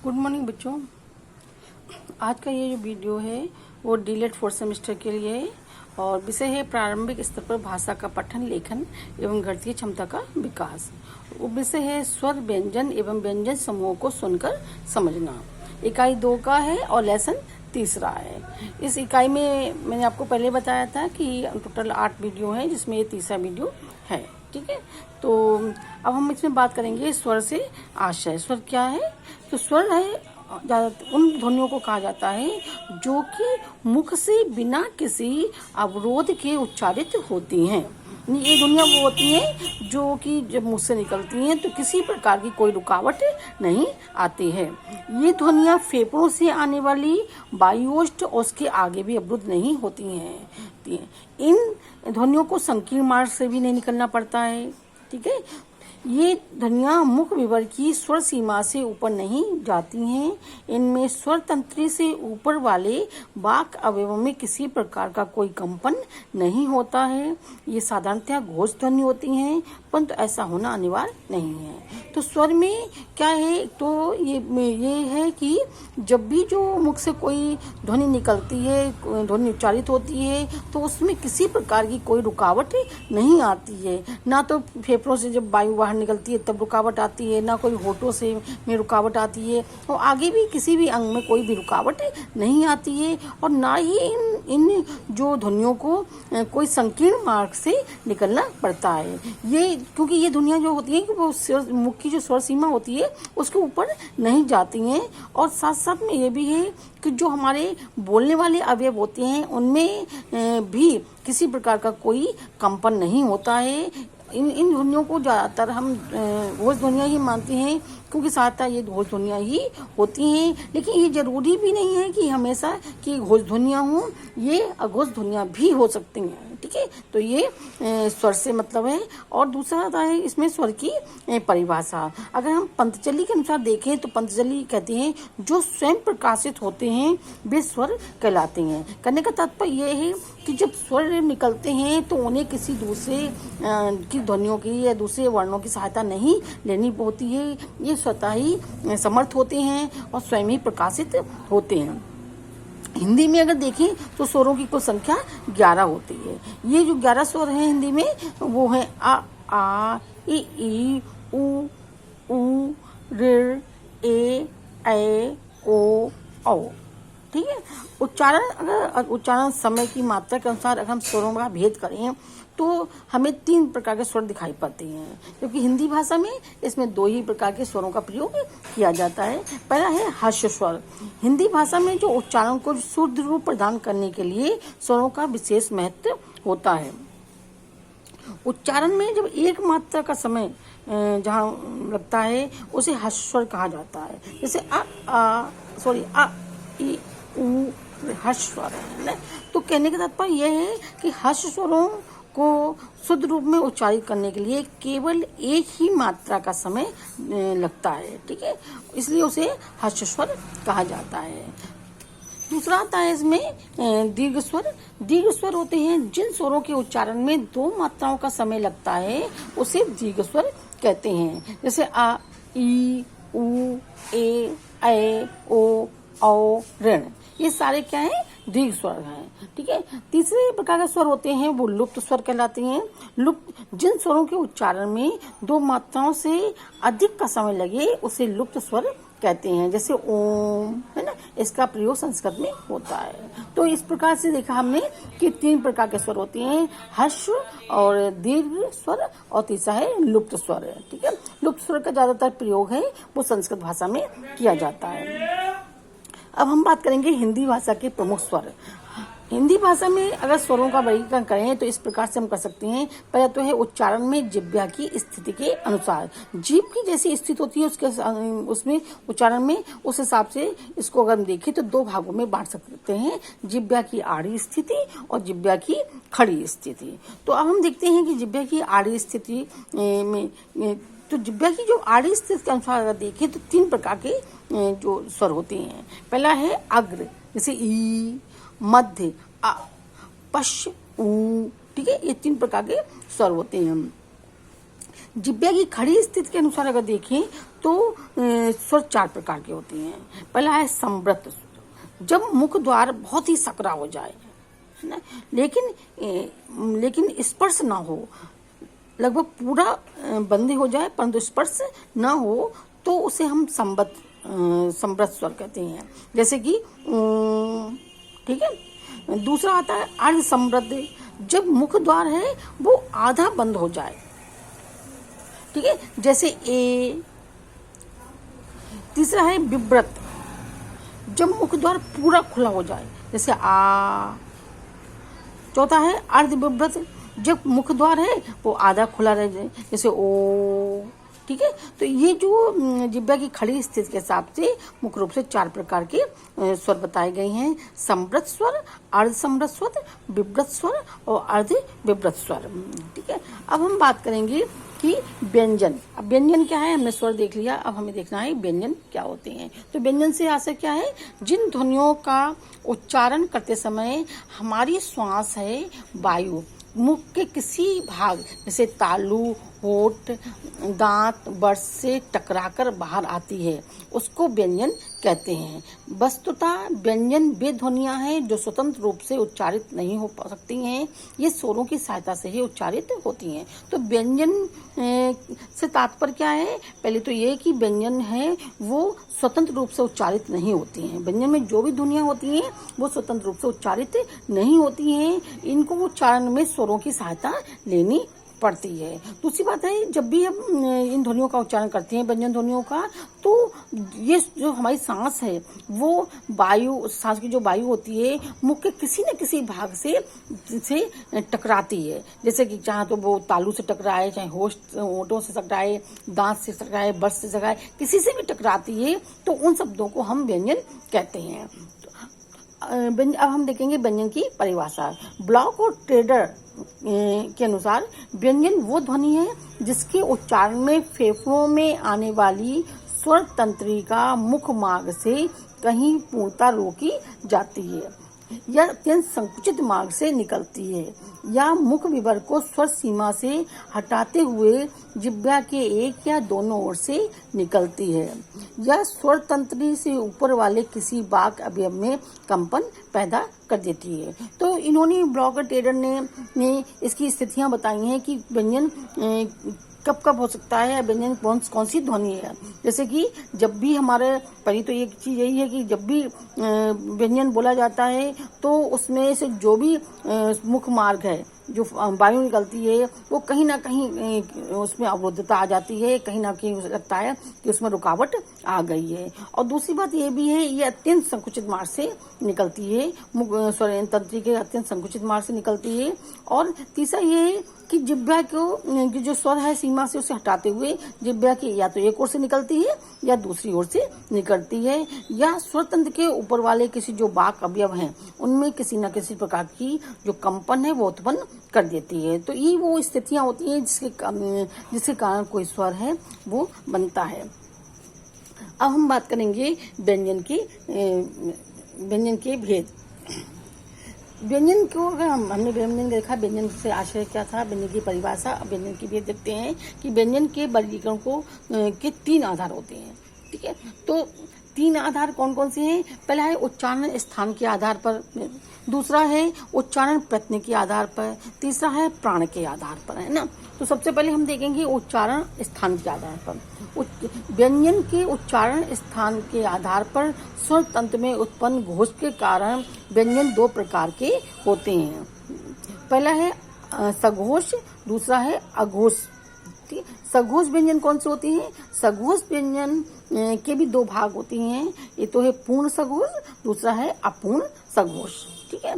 Good morning बच्चों। आज का ये जो वीडियो है वो डीलेट फोर्थ सेमेस्टर के लिए है और विषय है प्रारंभिक स्तर पर भाषा का पठन, लेखन एवं गणितीय क्षमता का विकास। वो विषय है स्वर, व्यंजन एवं व्यंजन समूहों को सुनकर समझना। इकाई 2 का है और लेसन 3 है। इस इकाई में मैंने आपको पहले बताया था कि टोटल 8 वीडियो है, जिसमें ये 3रा वीडियो है। ठीक है, तो अब हम इसमें बात करेंगे स्वर से आशय। स्वर क्या है? तो स्वर है उन ध्वनियों को कहा जाता है जो कि मुख से बिना किसी अवरोध के उच्चारित होती हैं। ये ध्वनियाँ वो होती हैं जो कि जब मुख से निकलती हैं तो किसी प्रकार की कोई रुकावट नहीं आती है। ये ध्वनियाँ फेफड़ों से आने वाली वायुओष्ठ और उसके आगे भी अवरुद्ध नहीं होती हैं। इन ध्वनियों को संकीर्ण मार्ग से भी नहीं निकलना पड़ता है। ठीक है, ये ध्वनियाँ मुख विवर की स्वर सीमा से ऊपर नहीं जाती हैं। इनमें स्वर तंत्री से ऊपर वाले वाक् अवयवों में किसी प्रकार का कोई कंपन नहीं होता है। ये साधारणतः घोष ध्वनि होती हैं, परंतु ऐसा होना अनिवार्य नहीं है। तो स्वर में क्या है? तो ये है कि जब भी जो मुख से कोई ध्वनि निकलती है, ध्वनि उच्चारित होती है, तो उसमें किसी प्रकार की कोई रुकावट नहीं आती है। ना तो फेफड़ों से जब वायु बाहर निकलती है तब रुकावट आती है, ना कोई होठों से में रुकावट आती है, और आगे भी किसी भी अंग में कोई भी रुकावट नहीं आती है। और ना ही इन जो ध्वनियों को कोई संकीर्ण मार्ग से निकलना पड़ता है। ये क्योंकि ये ध्वनियाँ जो होती हैं कि वो मुख की जो स्वर सीमा होती है उसके ऊपर नहीं जाती हैं। और साथ साथ में ये भी है कि जो हमारे बोलने वाले अवयव होते हैं उनमें भी किसी प्रकार का कोई कंपन नहीं होता है। इन ध्वनियों को ज़्यादातर हम घोष ध्वनियाँ ही मानते हैं, क्योंकि साधारणतः ये घोष ध्वनियाँ ही होती हैं। लेकिन ये जरूरी भी नहीं है कि हमेशा कि घोष ध्वनियाँ हों, ये अघोष ध्वनियाँ भी हो सकती हैं। ठीक है, तो ये स्वर से मतलब है। और दूसरा आता है इसमें स्वर की परिभाषा। अगर हम पतंजलि के अनुसार देखें तो पतंजलि कहते हैं जो स्वयं प्रकाशित होते हैं वे स्वर कहलाते हैं। कहने का तात्पर्य यह है कि जब स्वर निकलते हैं तो उन्हें किसी दूसरे की ध्वनियों की या दूसरे वर्णों की सहायता नहीं लेनी होती है। ये स्वतः ही समर्थ होते हैं और स्वयं ही प्रकाशित होते हैं। हिंदी में अगर देखें तो स्वरों की कुल संख्या 11 होती है। ये जो 11 स्वर हैं हिंदी में वो हैं आ, ई, उ, ऋ, ए, ओ, औ। ठीक है, उच्चारण समय की मात्रा के अनुसार अगर हम स्वरों का भेद करें तो हमें 3 प्रकार के स्वर दिखाई पड़ते हैं, क्योंकि हिंदी भाषा में इसमें 2 ही प्रकार के स्वरों का प्रयोग किया जाता है। पहला है हर्ष स्वर। हिंदी भाषा में जो उच्चारण को शुद्ध रूप प्रदान करने के लिए स्वरों का विशेष महत्व होता है। उच्चारण में जब एक मात्रा का समय जहाँ लगता है उसे हर्ष स्वर कहा जाता है। जैसे आ, ई, उ, हर्ष स्वर है। तो कहने का तात्पर्य यह है कि हर्ष स्वरों को शुद्ध रूप में उच्चारित करने के लिए केवल एक ही मात्रा का समय लगता है। ठीक है, इसलिए उसे हर्ष स्वर कहा जाता है। दूसरा आता है इसमें दीर्घ स्वर। दीर्घ स्वर होते हैं जिन स्वरों के उच्चारण में 2 मात्राओं का समय लगता है उसे दीर्घ स्वर कहते हैं। जैसे आ, ई, उ, ए, ओ, औ, ऋण। ये सारे क्या हैं? दीर्घ स्वर हैं। ठीक है, तीसरे प्रकार के स्वर होते हैं वो लुप्त स्वर कहलाते हैं। लुप्त जिन स्वरों के उच्चारण में 2 मात्राओं से अधिक का समय लगे उसे लुप्त स्वर कहते हैं। जैसे ओम है ना, इसका प्रयोग संस्कृत में होता है। तो इस प्रकार से देखा हमने कि 3 प्रकार के स्वर होते हैं, हर्ष और दीर्घ स्वर और तीसरा है लुप्त स्वर। ठीक है, लुप्त स्वर का ज्यादातर प्रयोग है वो संस्कृत भाषा में किया जाता है। अब हम बात करेंगे हिंदी भाषा के प्रमुख स्वर। हिंदी भाषा में अगर स्वरों का वर्गीकरण करें तो इस प्रकार से हम कर सकते हैं। पहले तो है उच्चारण में जिह्वा की स्थिति के अनुसार। जीभ की जैसी स्थिति होती है उसमें उच्चारण में उस हिसाब से इसको अगर हम देखें तो 2 भागों में बांट सकते हैं, जिह्वा की आड़ी स्थिति और जिह्वा की खड़ी स्थिति। तो अब हम देखते हैं कि जिह्वा की आड़ी स्थिति में तो जिह्वा की जो आड़ी स्थिति के अनुसार अगर देखें तो 3 प्रकार के जो स्वर होते हैं। पहला है अग्र, जैसे ई, मध्य आ, पश्च ऊ। ठीक है, ये 3 प्रकार के स्वर होते हैं। जिह्वा की खड़ी स्थिति के अनुसार अगर देखें तो स्वर 4 प्रकार के होते हैं। पहला है संवृत, जब मुख द्वार बहुत ही सकरा हो जाए, है ना, लेकिन स्पर्श ना हो, लगभग पूरा बंद हो जाए परंतु स्पर्श ना हो, तो उसे हम संवृत स्वर कहते हैं। जैसे कि ठीक है। दूसरा आता है अर्ध संवृत, जब मुख द्वार है वो आधा बंद हो जाए, ठीक है, जैसे ए। तीसरा है विव्रत, जब मुख द्वार पूरा खुला हो जाए, जैसे आ। चौथा है अर्ध विव्रत, जब मुख द्वार है वो आधा खुला रह जाए, जैसे ओ, ठीक है। तो ये जो जिह्वा की खड़ी स्थिति के हिसाब से मुख्य रूप से 4 प्रकार के स्वर बताए गए हैं। संवृत स्वर, अर्ध संवृत स्वर, विव्रत स्वर और अर्ध विव्रत स्वर, ठीक है। अब हम बात करेंगे कि व्यंजन। अब व्यंजन क्या है, हमने स्वर देख लिया, अब हमें देखना है व्यंजन क्या होते हैं। तो व्यंजन से आशय क्या है, जिन ध्वनियों का उच्चारण करते समय हमारी श्वास है वायु मुख के किसी भाग, जैसे तालु, होठ, दांत, बर्स से टकराकर बाहर आती है, उसको व्यंजन कहते हैं। वस्तुतः व्यंजन वे ध्वनियां हैं जो स्वतंत्र रूप से उच्चारित नहीं हो सकती हैं, ये स्वरों की सहायता से ही उच्चारित होती हैं। तो व्यंजन से तात्पर्य क्या है, पहले तो ये कि व्यंजन है वो स्वतंत्र रूप से उच्चारित नहीं होती हैं। व्यंजन में जो भी ध्वनियां होती हैं वो स्वतंत्र रूप से उच्चारित नहीं होती हैं, इनको उच्चारण में स्वरों की सहायता लेनी पड़ती है। दूसरी बात है, जब भी हम इन ध्वनियों का उच्चारण करते हैं, व्यंजन ध्वनियों का, तो ये जो हमारी सांस है वो सांस की जो वायु होती है मुख के किसी न किसी भाग से टकराती है, जैसे कि चाहे तो वो तालू से टकराए, चाहे होठों से टकराए, दांत से टकराए, बर्स से टकराए, किसी से भी टकराती है, तो उन शब्दों को हम व्यंजन कहते हैं। अब हम देखेंगे व्यंजन की परिभाषा। ब्लॉक और ट्रेडर के अनुसार व्यंजन वो ध्वनि है जिसके उच्चारण में फेफड़ों में आने वाली स्वर तंत्रिका मुख मार्ग से कहीं पूर्णता रोकी जाती है या अत्यंत संकुचित मार्ग से निकलती है, या मुख विवर को स्वर सीमा से हटाते हुए जिह्वा के एक या दोनों ओर से निकलती है, या स्वर तंत्री से ऊपर वाले किसी वाक् अवयव में कंपन पैदा कर देती है। तो इन्होंने ब्लॉक और टेडर ने इसकी स्थितियां बताई हैं कि व्यंजन कब कब हो सकता है, व्यंजन कौन सी ध्वनि है। जैसे कि जब भी हमारे पहली तो एक चीज यही है कि जब भी व्यंजन बोला जाता है तो उसमें से जो भी मुख मार्ग है, जो वायु निकलती है, वो कहीं ना कहीं उसमें अवरुद्धता आ जाती है, कहीं ना कहीं लगता है कि उसमें रुकावट आ गई है। और दूसरी बात ये भी है, ये अत्यंत संकुचित मार्ग से निकलती है, स्वर तंत्री के अत्यंत संकुचित मार्ग से निकलती है। और तीसरा ये है कि जिह्वा को जो स्वर है सीमा से उसे हटाते हुए जिह्वा की या तो एक ओर से निकलती है या दूसरी ओर से निकलती है, या स्वर तंत्र के ऊपर वाले किसी जो वाक् अवयव हैं उनमें किसी न किसी प्रकार की जो कंपन है वो उत्पन्न कर देती है। तो ये वो स्थितियां होती हैं जिसके कारण कोई स्वर है वो बनता है। अब हम बात करेंगे व्यंजन के भेद। व्यंजन को अगर हमने व्यंजन देखा, व्यंजन से आशय क्या था, व्यंजन की परिभाषा। अब व्यंजन की भेद देखते हैं कि व्यंजन के वर्गीकरण के 3 आधार होते हैं, ठीक है। तो 3 आधार कौन कौन से हैं? पहला है उच्चारण स्थान के आधार पर, दूसरा है उच्चारण प्रत्यय के आधार पर, तीसरा है प्राण के आधार पर, है ना। तो सबसे पहले हम देखेंगे उच्चारण स्थान के आधार पर। व्यंजन के उच्चारण स्थान के आधार पर स्वर तंत्र में उत्पन्न घोष के कारण व्यंजन 2 प्रकार के होते हैं। पहला है सघोष, दूसरा है अघोष। सघोष व्यंजन कौन से होते हैं? सघोष व्यंजन के भी 2 भाग होते हैं, ये तो है पूर्ण सघोष, दूसरा है अपूर्ण सघोष, ठीक है।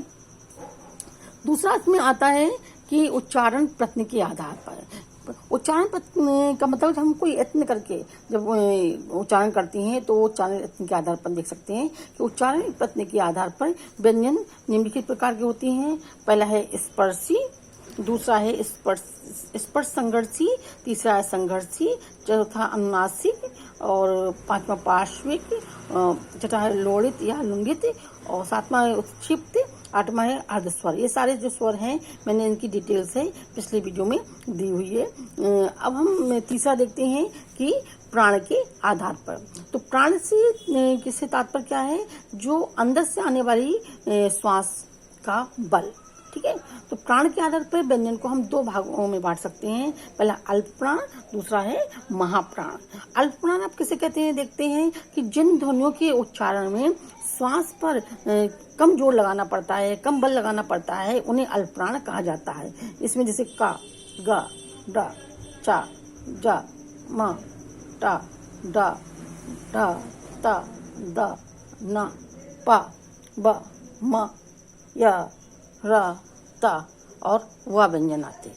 दूसरा इसमें आता है कि उच्चारण प्रत्यय के आधार पर। उच्चारण का मतलब हम कोई यत्न करके जब उच्चारण करते हैं तो उच्चारण यत्न के आधार पर देख सकते हैं कि उच्चारण प्रत्यय के आधार पर व्यंजन निम्नलिखित प्रकार के होते हैं। पहला है स्पर्शी, दूसरा है स्पर्श संघर्षी, तीसरा है संघर्षी, चौथा अनुनासिक और पांचवा पार्श्विक, छठा है लोड़ित या लुंगित और सातवां है उत्क्षिप्त, 8वां है अर्धस्वर। ये सारे जो स्वर हैं मैंने इनकी डिटेल्स है पिछले वीडियो में दी हुई है। अब हम तीसरा देखते हैं कि प्राण के आधार पर। तो प्राण से किससे तात्पर्य क्या है? जो अंदर से आने वाली श्वास का बल। ठीक है, तो प्राण के आधार पर व्यंजन को हम 2 भागों में बांट सकते हैं। पहला अल्प प्राण, दूसरा है महाप्राण। अल्प प्राण आप किसे कहते हैं? देखते हैं कि जिन ध्वनियों के उच्चारण में श्वास पर कम जोर लगाना पड़ता है, कम बल लगाना पड़ता है, उन्हें अल्प प्राण कहा जाता है। इसमें जैसे का, ग, ड, चा, जा, म, टा, डा, ढ, ता, द, न, पा, ब, म, य, र, ता और व व्यंजन आते हैं।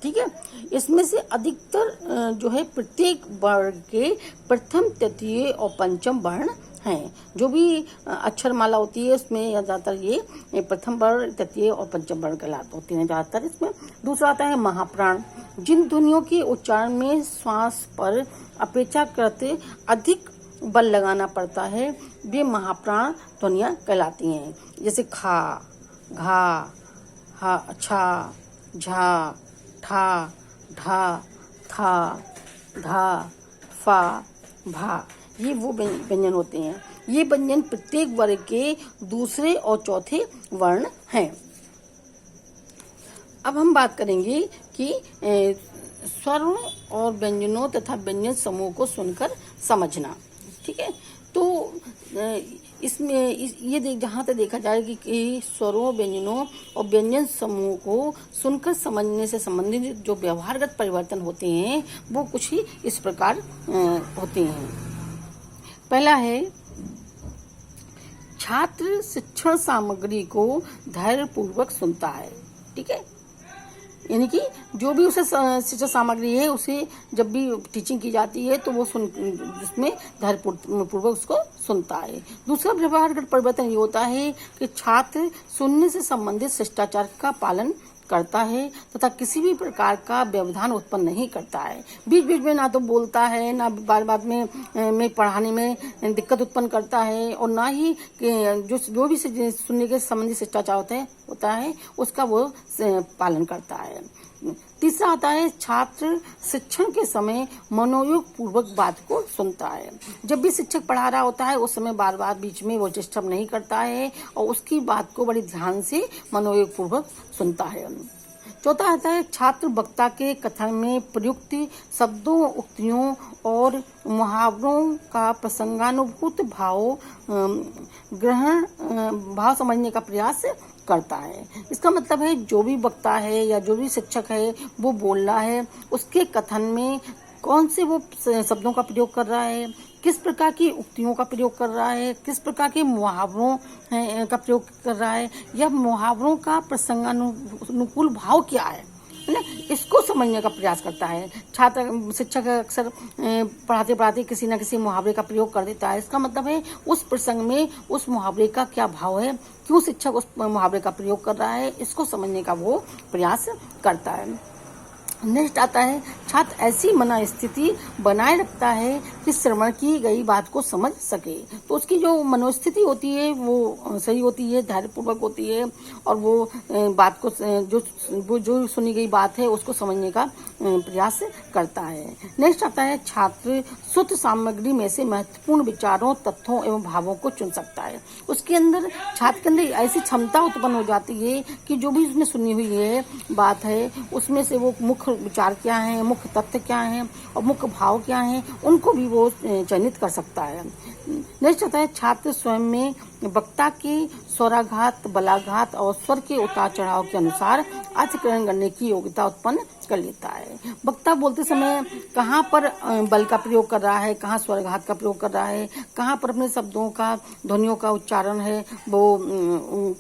ठीक है, इसमें से अधिकतर जो है प्रत्येक वर्ण के प्रथम, तृतीय और पंचम वर्ण हैं। जो भी अक्षरमाला होती है उसमें ज्यादातर ये प्रथम वर्ण, तृतीय और पंचम वर्ण कहलाते होते हैं ज्यादातर इसमें। दूसरा आता है महाप्राण। जिन ध्वनियों के उच्चारण में श्वास पर अपेक्षाकृत अधिक बल लगाना पड़ता है वे महाप्राण ध्वनियां कहलाती हैं। जैसे खा, घा, हा, छा, झा, ठा, ढा, था, धा, फा, भा, ये वो व्यंजन होते हैं। ये व्यंजन प्रत्येक वर्ग के दूसरे और चौथे वर्ण हैं। अब हम बात करेंगे कि स्वरों और व्यंजनों तथा व्यंजन समूह को सुनकर समझना। ठीक है, तो इसमें ये जहाँ तक देखा जाए कि स्वरों, व्यंजनों और व्यंजन समूह को सुनकर समझने से संबंधित जो व्यवहारगत परिवर्तन होते हैं वो कुछ ही इस प्रकार होते हैं। पहला है, छात्र शिक्षण सामग्री को धैर्यपूर्वक सुनता है। ठीक है, यानी कि जो भी उसे शिक्षण सामग्री है उसे जब भी टीचिंग की जाती है तो वो जिसमें धैर्यपूर्वक उसको सुनता है। दूसरा व्यवहारगत परिवर्तन ये होता है कि छात्र सुनने से संबंधित शिष्टाचार का पालन करता है तथा किसी भी प्रकार का व्यवधान उत्पन्न नहीं करता है। बीच बीच में ना तो बोलता है, ना बार में पढ़ाने में दिक्कत उत्पन्न करता है, और ना ही जो भी सुनने के संबंधित शिष्टाचार होता है उसका वो पालन करता है। तीसरा आता है, छात्र शिक्षण के समय मनोयोग पूर्वक बात को सुनता है। जब भी शिक्षक पढ़ा रहा होता है उस समय बार बार बीच में वो डिस्टर्ब नहीं करता है और उसकी बात को बड़ी ध्यान से मनोयोग पूर्वक सुनता है। चौथा आता है, छात्र वक्ता के कथन में प्रयुक्त शब्दों, उक्तियों और मुहावरों का प्रसंगानुभूत भाव समझने का प्रयास करता है। इसका मतलब है जो भी वक्ता है या जो भी शिक्षक है वो बोल रहा है, उसके कथन में कौन से वो शब्दों का प्रयोग कर रहा है, किस प्रकार की उक्तियों का प्रयोग कर रहा है, किस प्रकार के मुहावरों का प्रयोग कर रहा है, या मुहावरों का प्रसंगानुकूल भाव क्या है ना, इसको समझने का प्रयास करता है। शिक्षक अक्सर पढ़ाते पढ़ाते किसी न किसी मुहावरे का प्रयोग कर देता है। इसका मतलब है उस प्रसंग में उस मुहावरे का क्या भाव है, क्यों शिक्षक उस मुहावरे का प्रयोग कर रहा है, इसको समझने का वो प्रयास करता है। नेक्स्ट आता है, छात्र ऐसी मनोस्थिति बनाए रखता है कि श्रवण की गई बात को समझ सके। तो उसकी जो मनोस्थिति होती है वो सही होती है, धैर्यपूर्वक होती है, और वो बात को जो सुनी गई बात है उसको समझने का प्रयास करता है। नेक्स्ट आता है, छात्र शुद्ध सामग्री में से महत्वपूर्ण विचारों, तथ्यों एवं भावों को चुन सकता है। उसके अंदर छात्र के अंदर ऐसी क्षमता उत्पन्न हो जाती है कि जो भी उसने सुनी हुई है बात है उसमें से वो मुख्य विचार क्या है, मुख्य तथ्य क्या है और मुख्य भाव क्या है, उनको भी वो चयनित कर सकता है। नेक्स्ट आता है, छात्र स्वयं में वक्ता के स्वराघात, बलाघात और स्वर के उतार चढ़ाव के अनुसार अर्थग्रहण करने की योग्यता उत्पन्न कर लेता है। वक्ता बोलते समय कहाँ पर बल का प्रयोग कर रहा है, कहाँ स्वरघात का प्रयोग कर रहा है, कहाँ पर अपने शब्दों का, ध्वनियों का उच्चारण है वो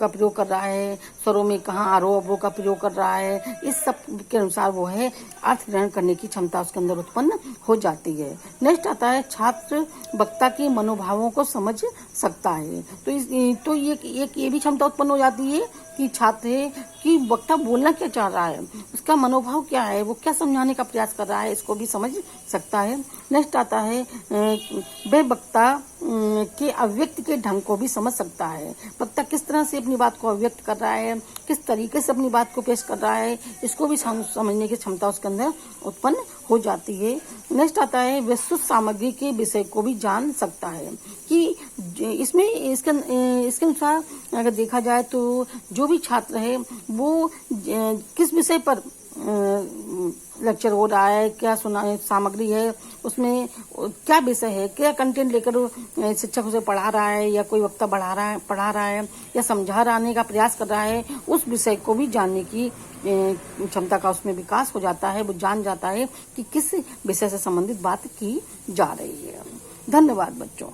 का प्रयोग कर रहा है, स्वरों में कहाँ आरोह अवरोह का प्रयोग कर रहा है, इस सब के अनुसार वो है अर्थ ग्रहण करने की क्षमता उसके अंदर उत्पन्न हो जाती है। नेक्स्ट आता है, छात्र वक्ता के मनोभावों को समझ सकता है। तो ये भी क्षमता उत्पन्न हो जाती है कि छात्र है कि वक्ता बोलना क्या चाह रहा है, उसका मनोभाव क्या है, वो क्या समझाने का प्रयास कर रहा है, इसको भी समझ सकता है। नेक्स्ट आता है, वह वक्ता के अभिव्यक्ति के ढंग को भी समझ सकता है। वक्ता किस तरह से अपनी बात को अभिव्यक्त कर रहा है, किस तरीके से अपनी बात को पेश कर रहा है, इसको भी समझने की क्षमता उसके अंदर उत्पन्न हो जाती है। नेक्स्ट आता है विस्तृत सामग्री के विषय को भी जान सकता है कि इसमें इसके अनुसार अगर देखा जाए तो जो भी छात्र है वो किस विषय पर लेक्चर हो रहा है, क्या सामग्री है, उसमें क्या विषय है, क्या कंटेंट लेकर शिक्षक उसे पढ़ा रहा है या कोई वक्ता पढ़ा रहा है या समझाने का प्रयास कर रहा है, उस विषय को भी जानने की क्षमता का उसमें विकास हो जाता है। वो जान जाता है कि किस विषय से संबंधित बात की जा रही है। धन्यवाद बच्चों।